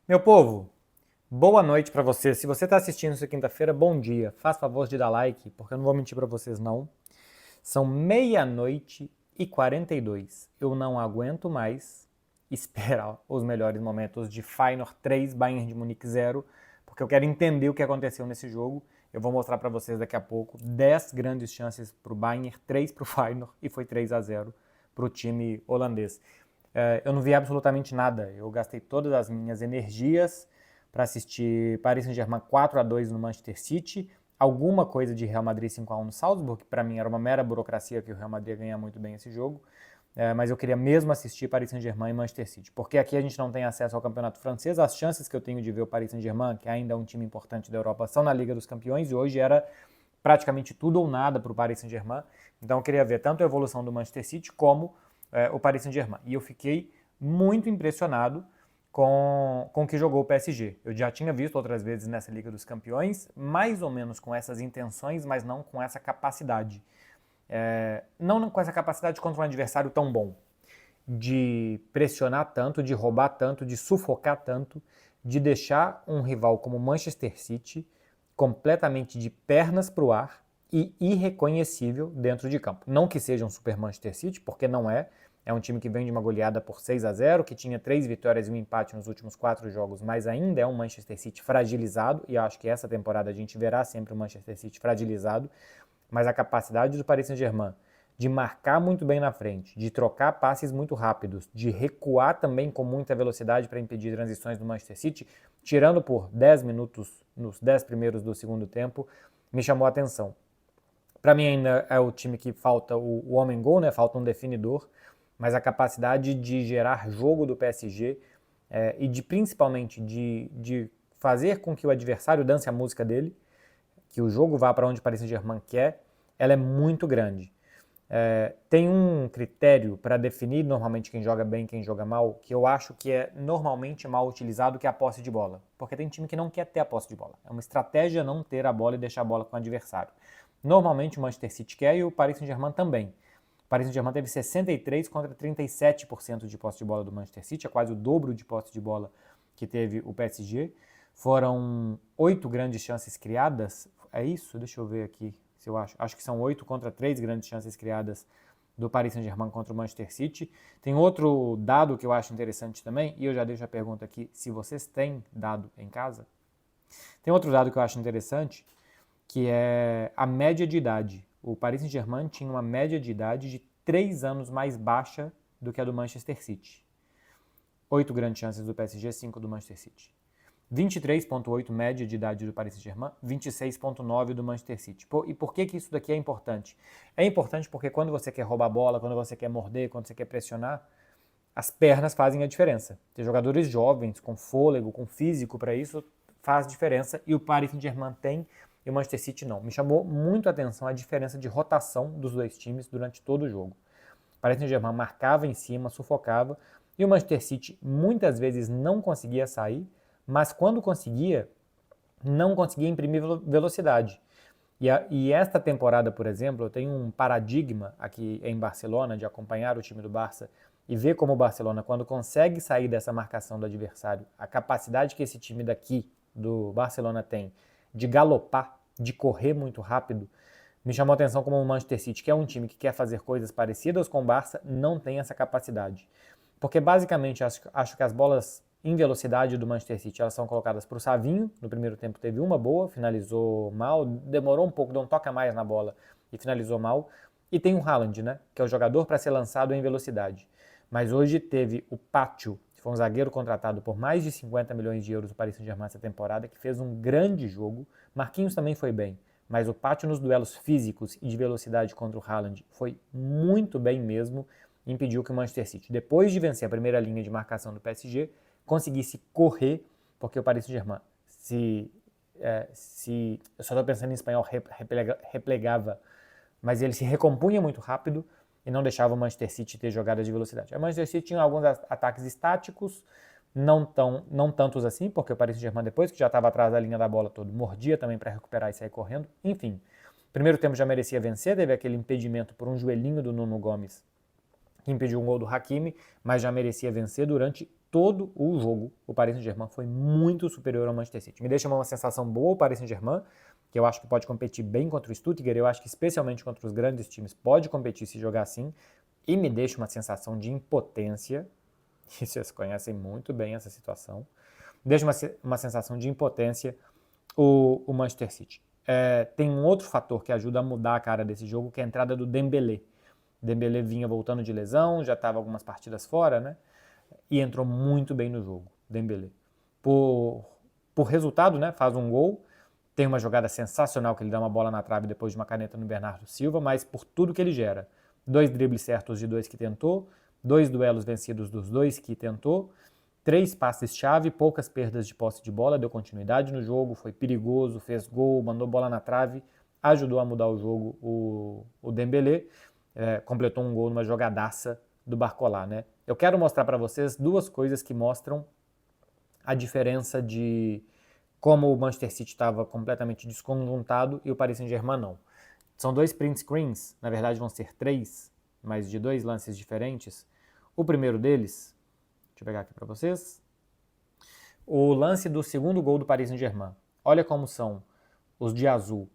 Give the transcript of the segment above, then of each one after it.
Meu povo, boa noite pra você. Se você tá assistindo isso quinta-feira, bom dia. Faz favor de dar like, porque eu não vou mentir pra vocês não. São meia-noite e 42. Eu não aguento mais esperar os melhores momentos de Feyenoord 3, Bayern de Munique 0, porque eu quero entender o que aconteceu nesse jogo. Eu vou mostrar pra vocês daqui a pouco 10 grandes chances pro Bayern, 3 pro Feyenoord e foi 3-0 pro time holandês. Eu não vi absolutamente nada. Eu gastei todas as minhas energias para assistir Paris Saint-Germain 4-2 no Manchester City, alguma coisa de Real Madrid 5-1 no Salzburg, que para mim era uma mera burocracia que o Real Madrid ganha muito bem esse jogo. Mas eu queria mesmo assistir Paris Saint-Germain e Manchester City, porque aqui a gente não tem acesso ao campeonato francês. As chances que eu tenho de ver o Paris Saint-Germain, que ainda é um time importante da Europa, são na Liga dos Campeões, e hoje era praticamente tudo ou nada para o Paris Saint-Germain. Então eu queria ver tanto a evolução do Manchester City como o Paris Saint-Germain. E eu fiquei muito impressionado com o que jogou o PSG. Eu já tinha visto outras vezes nessa Liga dos Campeões, mais ou menos com essas intenções, mas não com essa capacidade. Não com essa capacidade contra um adversário tão bom. De pressionar tanto, de roubar tanto, de sufocar tanto, de deixar um rival como o Manchester City completamente de pernas para o ar e irreconhecível dentro de campo. Não que seja um super Manchester City, porque não é. É um time que vem de uma goleada por 6-0, que tinha 3 vitórias e um empate nos últimos 4 jogos, mas ainda é um Manchester City fragilizado, e acho que essa temporada a gente verá sempre o Manchester City fragilizado, mas a capacidade do Paris Saint-Germain de marcar muito bem na frente, de trocar passes muito rápidos, de recuar também com muita velocidade para impedir transições do Manchester City, tirando por 10 minutos nos 10 primeiros do segundo tempo, me chamou a atenção. Para mim ainda é o time que falta o homem-gol, né? Falta um definidor, mas a capacidade de gerar jogo do PSG e de principalmente de fazer com que o adversário dance a música dele, que o jogo vá para onde o Paris Saint-Germain quer, ela é muito grande. Tem um critério para definir normalmente quem joga bem e quem joga mal, que eu acho que é normalmente mal utilizado, que é a posse de bola. Porque tem time que não quer ter a posse de bola. É uma estratégia não ter a bola e deixar a bola com o adversário. Normalmente o Manchester City quer e o Paris Saint-Germain também. O Paris Saint-Germain teve 63 contra 37% de posse de bola do Manchester City, é quase o dobro de posse de bola que teve o PSG. Foram 8 grandes chances criadas. É isso? Deixa eu ver aqui se eu acho. Acho que são 8 contra 3 grandes chances criadas do Paris Saint-Germain contra o Manchester City. Tem outro dado que eu acho interessante também, e eu já deixo a pergunta aqui, se vocês têm dado em casa. Tem outro dado que eu acho interessante, que é a média de idade. O Paris Saint-Germain tinha uma média de idade de 3 anos mais baixa do que a do Manchester City. 8 grandes chances do PSG, 5 do Manchester City. 23,8 média de idade do Paris Saint-Germain, 26,9 do Manchester City. E por que isso daqui é importante? É importante porque quando você quer roubar a bola, quando você quer morder, quando você quer pressionar, as pernas fazem a diferença. Ter jogadores jovens, com fôlego, com físico para isso, faz diferença, e o Paris Saint-Germain tem e o Manchester City não. Me chamou muito a atenção a diferença de rotação dos dois times durante todo o jogo. O Paris Saint-Germain marcava em cima, sufocava, e o Manchester City muitas vezes não conseguia sair, mas quando conseguia, não conseguia imprimir velocidade. E esta temporada, por exemplo, eu tenho um paradigma aqui em Barcelona de acompanhar o time do Barça e ver como o Barcelona, quando consegue sair dessa marcação do adversário, a capacidade que esse time daqui do Barcelona tem de galopar, de correr muito rápido, me chamou a atenção como o Manchester City, que é um time que quer fazer coisas parecidas com o Barça, não tem essa capacidade. Porque basicamente acho que as bolas em velocidade do Manchester City elas são colocadas para o Savinho. No primeiro tempo teve uma boa, finalizou mal, demorou um pouco, deu um toque a mais na bola e finalizou mal. E tem o Haaland, né, que é o jogador para ser lançado em velocidade. Mas hoje teve o Pátio, que foi um zagueiro contratado por mais de 50 milhões de euros do Paris Saint-Germain essa temporada, que fez um grande jogo. Marquinhos também foi bem, mas o Pátio nos duelos físicos e de velocidade contra o Haaland foi muito bem mesmo, impediu que o Manchester City, depois de vencer a primeira linha de marcação do PSG, conseguisse correr, porque o Paris Saint-Germain eu só estou pensando em espanhol, replegava, mas ele se recompunha muito rápido e não deixava o Manchester City ter jogadas de velocidade. O Manchester City tinha alguns ataques estáticos, não tantos assim, porque o Paris Saint-Germain, depois que já estava atrás da linha da bola todo, mordia também para recuperar e sair correndo. Enfim, primeiro tempo já merecia vencer, teve aquele impedimento por um joelhinho do Nuno Gomes, que impediu um gol do Hakimi, mas já merecia vencer durante todo o jogo, o Paris Saint-Germain foi muito superior ao Manchester City. Me deixa uma sensação boa o Paris Saint-Germain, que eu acho que pode competir bem contra o Stuttgart, eu acho que especialmente contra os grandes times pode competir se jogar assim, e me deixa uma sensação de impotência, e vocês conhecem muito bem essa situação, deixa uma sensação de impotência o Manchester City. Tem um outro fator que ajuda a mudar a cara desse jogo, que é a entrada do Dembélé. Dembélé vinha voltando de lesão, já estava algumas partidas fora, né? E entrou muito bem no jogo, Dembélé. Por resultado, né? Faz um gol, tem uma jogada sensacional que ele dá uma bola na trave depois de uma caneta no Bernardo Silva, mas por tudo que ele gera. 2 dribles certos de 2 que tentou, 2 duelos vencidos dos 2 que tentou, 3 passes-chave, poucas perdas de posse de bola, deu continuidade no jogo, foi perigoso, fez gol, mandou bola na trave, ajudou a mudar o jogo o Dembélé, completou um gol numa jogadaça do Barcola, né? Eu quero mostrar para vocês 2 coisas que mostram a diferença de como o Manchester City estava completamente desconjuntado e o Paris Saint-Germain não. São 2 print screens, na verdade vão ser 3, mas de 2 lances diferentes. O primeiro deles, deixa eu pegar aqui para vocês, o lance do segundo gol do Paris Saint-Germain. Olha como são os de azul.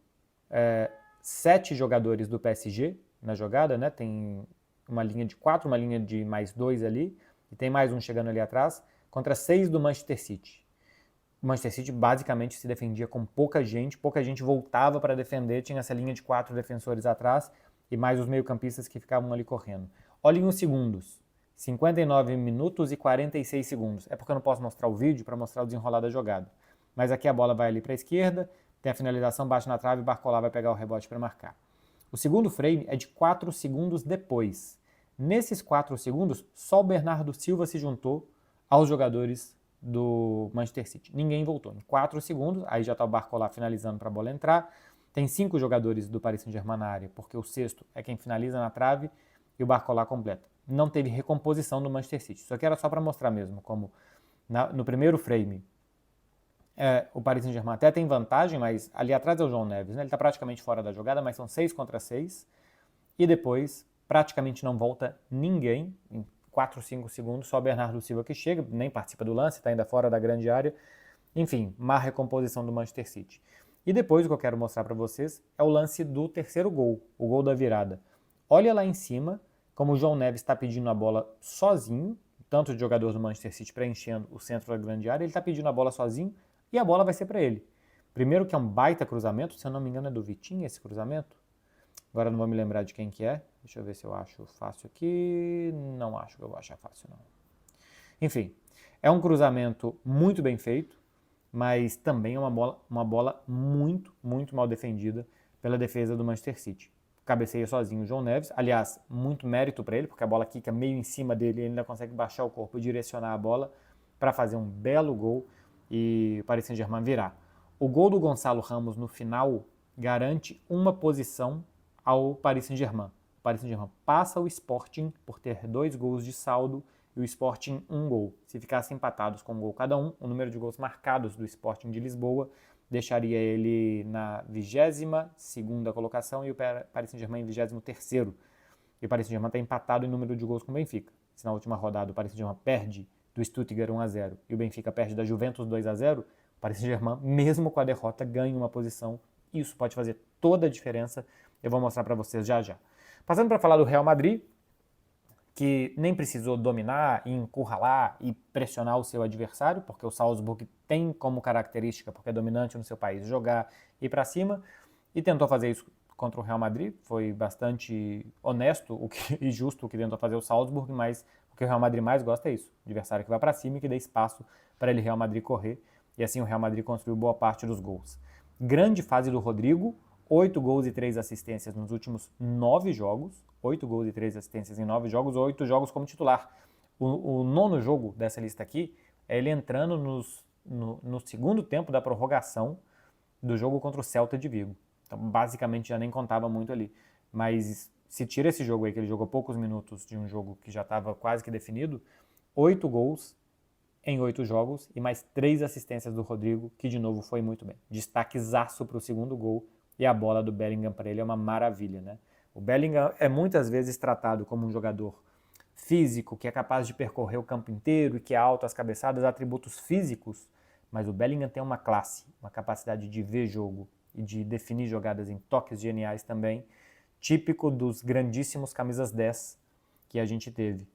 7 jogadores do PSG na jogada, né? Tem uma linha de 4, uma linha de mais 2 ali, e tem mais um chegando ali atrás, contra 6 do Manchester City. O Manchester City basicamente se defendia com pouca gente voltava para defender, tinha essa linha de 4 defensores atrás e mais os meio-campistas que ficavam ali correndo. Olhem os segundos, 59 minutos e 46 segundos. É porque eu não posso mostrar o vídeo para mostrar o desenrolar da jogada. Mas aqui a bola vai ali para a esquerda, tem a finalização, bate na trave e Barcola vai pegar o rebote para marcar. O segundo frame é de 4 segundos depois. Nesses 4 segundos, só o Bernardo Silva se juntou aos jogadores do Manchester City. Ninguém voltou. Em 4 segundos, aí já está o Barcola finalizando para a bola entrar. Tem 5 jogadores do Paris Saint-Germain na área, porque o sexto é quem finaliza na trave e o Barcola completa. Não teve recomposição do Manchester City. Isso aqui era só para mostrar mesmo, como no primeiro frame o Paris Saint-Germain até tem vantagem, mas ali atrás é o João Neves, né? Ele está praticamente fora da jogada, mas são 6 contra 6. E depois praticamente não volta ninguém, em 4, 5 segundos, só o Bernardo Silva que chega, nem participa do lance, está ainda fora da grande área. Enfim, má recomposição do Manchester City. E depois o que eu quero mostrar para vocês é o lance do terceiro gol, o gol da virada. Olha lá em cima como o João Neves está pedindo a bola sozinho, tanto de jogador do Manchester City preenchendo o centro da grande área, ele está pedindo a bola sozinho e a bola vai ser para ele. Primeiro que é um baita cruzamento, se eu não me engano é do Vitinho esse cruzamento. Agora não vou me lembrar de quem que é. Deixa eu ver se eu acho fácil aqui. Não acho que eu vou achar fácil, não. Enfim, é um cruzamento muito bem feito, mas também é uma bola muito, muito mal defendida pela defesa do Manchester City. Cabeceia sozinho o João Neves. Aliás, muito mérito para ele, porque a bola quica meio em cima dele e ele ainda consegue baixar o corpo e direcionar a bola para fazer um belo gol e o Paris Saint-Germain virar. O gol do Gonçalo Ramos no final garante uma posição ao Paris Saint-Germain. O Paris Saint-Germain passa o Sporting por ter 2 gols de saldo e o Sporting 1 gol. Se ficassem empatados com um gol cada um, o número de gols marcados do Sporting de Lisboa deixaria ele na 22ª colocação e o Paris Saint-Germain em 23º. E o Paris Saint-Germain está empatado em número de gols com o Benfica. Se na última rodada o Paris Saint-Germain perde do Stuttgart 1-0 e o Benfica perde da Juventus 2-0, o Paris Saint-Germain, mesmo com a derrota, ganha uma posição. Isso pode fazer toda a diferença. Eu vou mostrar para vocês já já. Passando para falar do Real Madrid, que nem precisou dominar e encurralar e pressionar o seu adversário, porque o Salzburg tem como característica, porque é dominante no seu país, jogar e ir para cima, e tentou fazer isso contra o Real Madrid. Foi bastante honesto e justo o que tentou fazer o Salzburg, mas o que o Real Madrid mais gosta é isso, adversário que vai para cima e que dê espaço para ele, Real Madrid, correr, e assim o Real Madrid construiu boa parte dos gols. Grande fase do Rodrigo, 8 gols e 3 assistências nos últimos 9 jogos, 8 gols e 3 assistências em 9 jogos, 8 jogos como titular. O nono jogo dessa lista aqui é ele entrando no segundo tempo da prorrogação do jogo contra o Celta de Vigo. Então, basicamente, já nem contava muito ali. Mas se tira esse jogo aí, que ele jogou poucos minutos de um jogo que já estava quase que definido, 8 gols em 8 jogos e mais 3 assistências do Rodrigo, que de novo foi muito bem. Destaquezaço para o segundo gol e a bola do Bellingham para ele é uma maravilha, né? O Bellingham é muitas vezes tratado como um jogador físico, que é capaz de percorrer o campo inteiro e que é alto às cabeçadas, atributos físicos, mas o Bellingham tem uma classe, uma capacidade de ver jogo e de definir jogadas em toques geniais também, típico dos grandíssimos camisas 10 que a gente teve.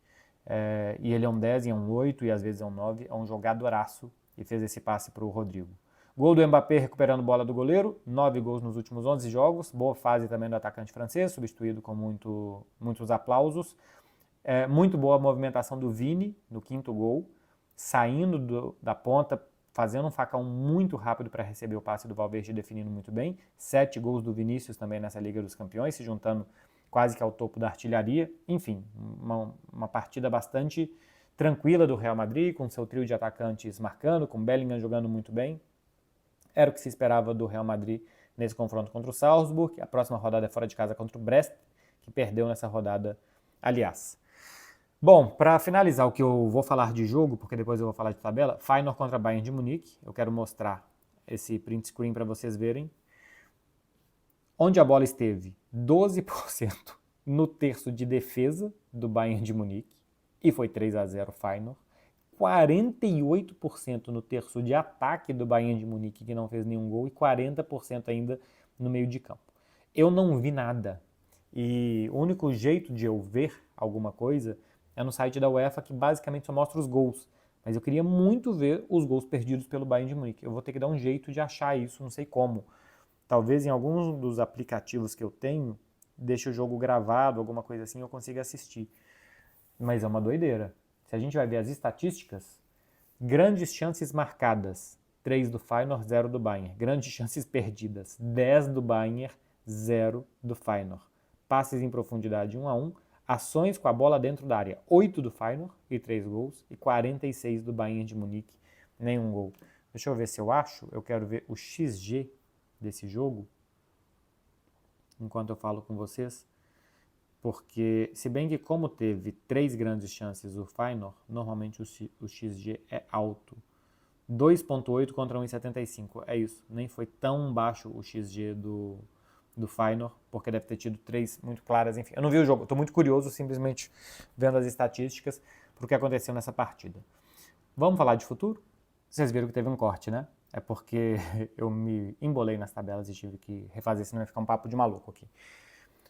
E ele é um 10 e é um 8 e às vezes é um 9, é um jogadoraço e fez esse passe para o Rodrigo. Gol do Mbappé recuperando bola do goleiro, 9 gols nos últimos 11 jogos, boa fase também do atacante francês, substituído com muitos aplausos. Muito boa a movimentação do Vini no quinto gol, saindo da ponta, fazendo um facão muito rápido para receber o passe do Valverde e definindo muito bem. 7 gols do Vinícius também nessa Liga dos Campeões, se juntando quase que ao topo da artilharia. Enfim, uma partida bastante tranquila do Real Madrid, com seu trio de atacantes marcando, com Bellingham jogando muito bem. Era o que se esperava do Real Madrid nesse confronto contra o Salzburg. A próxima rodada é fora de casa contra o Brest, que perdeu nessa rodada, aliás. Bom, para finalizar o que eu vou falar de jogo, porque depois eu vou falar de tabela, Feyenoord contra Bayern de Munique. Eu quero mostrar esse print screen para vocês verem. Onde a bola esteve, 12% no terço de defesa do Bayern de Munique, e foi 3-0 Feyenoord. 48% no terço de ataque do Bayern de Munique, que não fez nenhum gol, e 40% ainda no meio de campo. Eu não vi nada. E o único jeito de eu ver alguma coisa é no site da UEFA, que basicamente só mostra os gols. Mas eu queria muito ver os gols perdidos pelo Bayern de Munique. Eu vou ter que dar um jeito de achar isso, não sei como. Talvez em alguns dos aplicativos que eu tenho, deixe o jogo gravado, alguma coisa assim, eu consiga assistir. Mas é uma doideira. Se a gente vai ver as estatísticas, grandes chances marcadas, 3 do Feyenoord, 0 do Bayern. Grandes chances perdidas, 10 do Bayern, 0 do Feyenoord. Passes em profundidade 1-1, ações com a bola dentro da área, 8 do Feyenoord e 3 gols, e 46 do Bayern de Munique, nenhum gol. Deixa eu ver se eu acho, eu quero ver o XG desse jogo, enquanto eu falo com vocês. Porque, se bem que como teve 3 grandes chances o Feyenoord, normalmente o XG é alto. 2.8 contra 1.75, é isso. Nem foi tão baixo o XG do Feyenoord, porque deve ter tido 3 muito claras. Enfim, eu não vi o jogo, estou muito curioso simplesmente vendo as estatísticas para o que aconteceu nessa partida. Vamos falar de futuro? Vocês viram que teve um corte, né? É porque eu me embolei nas tabelas e tive que refazer, senão ia ficar um papo de maluco aqui.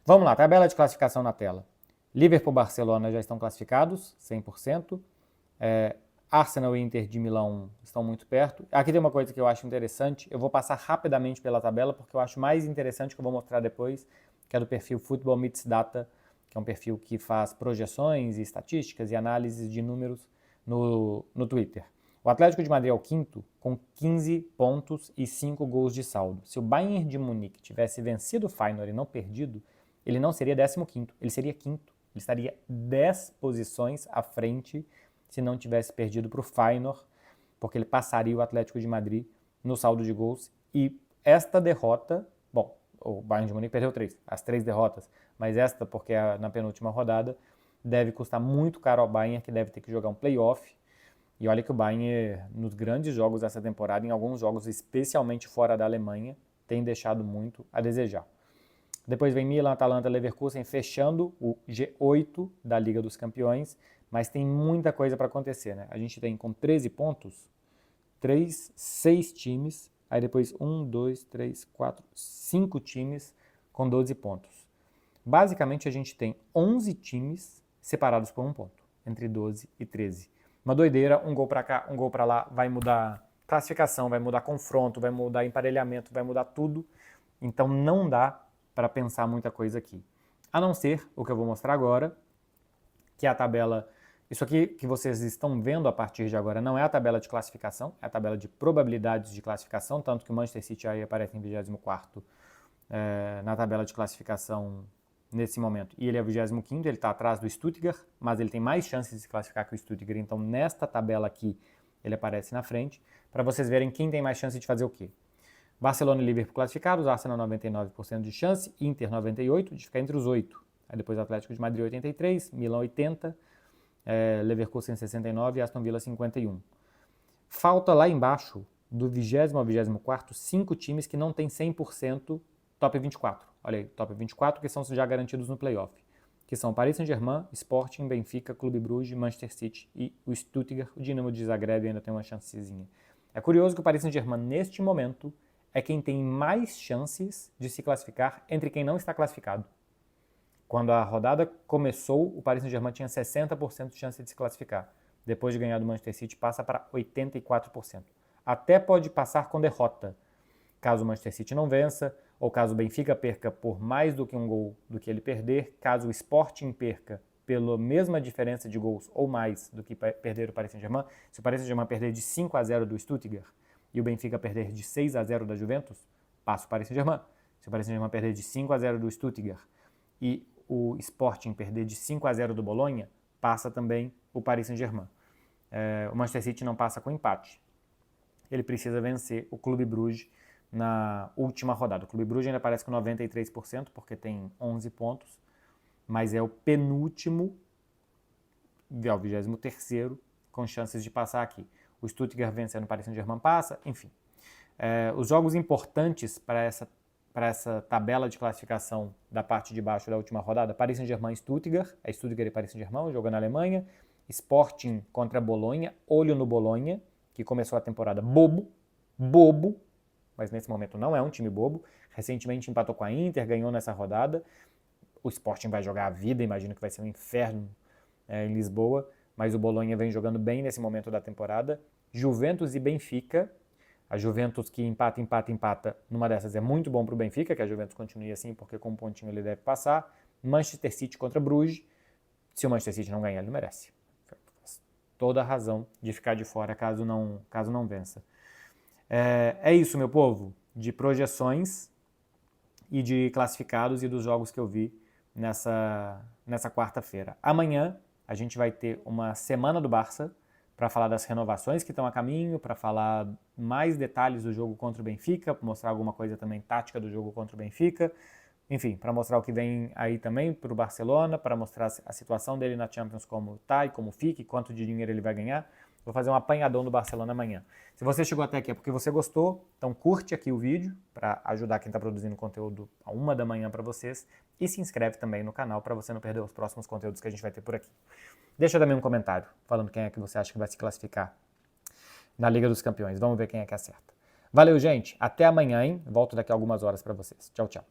Vamos lá, tabela de classificação na tela. Liverpool e Barcelona já estão classificados, 100%. Arsenal e Inter de Milão estão muito perto. Aqui tem uma coisa que eu acho interessante. Eu vou passar rapidamente pela tabela, porque eu acho mais interessante, que eu vou mostrar depois, que é do perfil Football Meets Data, que é um perfil que faz projeções e estatísticas e análises de números no Twitter. O Atlético de Madrid é o quinto, com 15 pontos e 5 gols de saldo. Se o Bayern de Munique tivesse vencido o Feyenoord e não perdido, ele não seria 15º, ele seria quinto. Ele estaria 10 posições à frente se não tivesse perdido para o Feyenoord, porque ele passaria o Atlético de Madrid no saldo de gols. E esta derrota, bom, o Bayern de Munique perdeu 3, as 3 derrotas, mas esta, porque é na penúltima rodada, deve custar muito caro ao Bayern, que deve ter que jogar um playoff. E olha que o Bayern, nos grandes jogos dessa temporada, em alguns jogos, especialmente fora da Alemanha, tem deixado muito a desejar. Depois vem Milan, Atalanta, Leverkusen fechando o G8 da Liga dos Campeões, mas tem muita coisa para acontecer, né? A gente tem com 13 pontos, 6 times, aí depois 5 times com 12 pontos. Basicamente a gente tem 11 times separados por 1 ponto, entre 12 e 13. Uma doideira, um gol para cá, um gol para lá, vai mudar classificação, vai mudar confronto, vai mudar emparelhamento, vai mudar tudo. Então não dá para pensar muita coisa aqui. A não ser o que eu vou mostrar agora, que é a tabela. Isso aqui que vocês estão vendo a partir de agora não é a tabela de classificação, é a tabela de probabilidades de classificação, tanto que o Manchester City aí aparece em 24º na tabela de classificação nesse momento. E ele é 25º, ele está atrás do Stuttgart, mas ele tem mais chances de se classificar que o Stuttgart, então nesta tabela aqui ele aparece na frente, para vocês verem quem tem mais chance de fazer o quê. Barcelona e Liverpool classificados, Arsenal 99% de chance, Inter 98% de ficar entre os 8. Aí depois Atlético de Madrid 83%, Milão 80%, Leverkusen 69% e Aston Villa 51%. Falta lá embaixo, do 20º ao 24º, 5 times que não têm 100% top 24. Olha aí, top 24 que são já garantidos no playoff. que são Paris Saint-Germain, Sporting, Benfica, Clube Bruges, Manchester City e o Stuttgart. O Dinamo de Zagreb ainda tem uma chancezinha. É curioso que o Paris Saint-Germain, neste momento, é quem tem mais chances de se classificar entre quem não está classificado. Quando a rodada começou, o Paris Saint-Germain tinha 60% de chance de se classificar. Depois de ganhar do Manchester City, passa para 84%. Até pode passar com derrota, caso o Manchester City não vença, ou caso o Benfica perca por mais do que um gol do que ele perder, caso o Sporting perca pela mesma diferença de gols ou mais do que perder o Paris Saint-Germain. Se o Paris Saint-Germain perder de 5-0 do Stuttgart e o Benfica perder de 6-0 da Juventus, passa o Paris Saint-Germain. Se o Paris Saint-Germain perder de 5-0 do Stuttgart e o Sporting perder de 5-0 do Bolonha, passa também o Paris Saint-Germain. O Manchester City não passa com empate. Ele precisa vencer o Clube Bruges na última rodada. O Clube Bruges ainda aparece com 93%, porque tem 11 pontos, mas é o penúltimo, é o 23º, com chances de passar aqui. O Stuttgart vencendo o Paris Saint-Germain passa, enfim. Os jogos importantes para essa tabela de classificação da parte de baixo da última rodada: Paris Saint-Germain e Stuttgart, Stuttgart e Paris Saint-Germain, jogando na Alemanha. Sporting contra Bolonha, olho no Bolonha, que começou a temporada bobo, mas nesse momento não é um time bobo. Recentemente empatou com a Inter, ganhou nessa rodada. O Sporting vai jogar a vida, imagino que vai ser um inferno em Lisboa, mas o Bolonha vem jogando bem nesse momento da temporada. Juventus e Benfica. A Juventus que empata, numa dessas é muito bom para o Benfica, que a Juventus continue assim, porque com um pontinho ele deve passar. Manchester City contra Bruges. Se o Manchester City não ganhar, ele não merece. Toda a razão de ficar de fora caso não vença. É isso, meu povo, de projeções e de classificados e dos jogos que eu vi nessa quarta-feira. Amanhã a gente vai ter uma semana do Barça para falar das renovações que estão a caminho, para falar mais detalhes do jogo contra o Benfica, para mostrar alguma coisa também tática do jogo contra o Benfica, enfim, para mostrar o que vem aí também para o Barcelona, para mostrar a situação dele na Champions, como tá e como fica, e quanto de dinheiro ele vai ganhar. Vou fazer um apanhadão do Barcelona amanhã. Se você chegou até aqui é porque você gostou, então curte aqui o vídeo para ajudar quem está produzindo conteúdo a 1 da manhã para vocês, e se inscreve também no canal para você não perder os próximos conteúdos que a gente vai ter por aqui. Deixa também um comentário falando quem é que você acha que vai se classificar na Liga dos Campeões. Vamos ver quem é que acerta. Valeu, gente. Até amanhã, hein? Volto daqui a algumas horas para vocês. Tchau, tchau.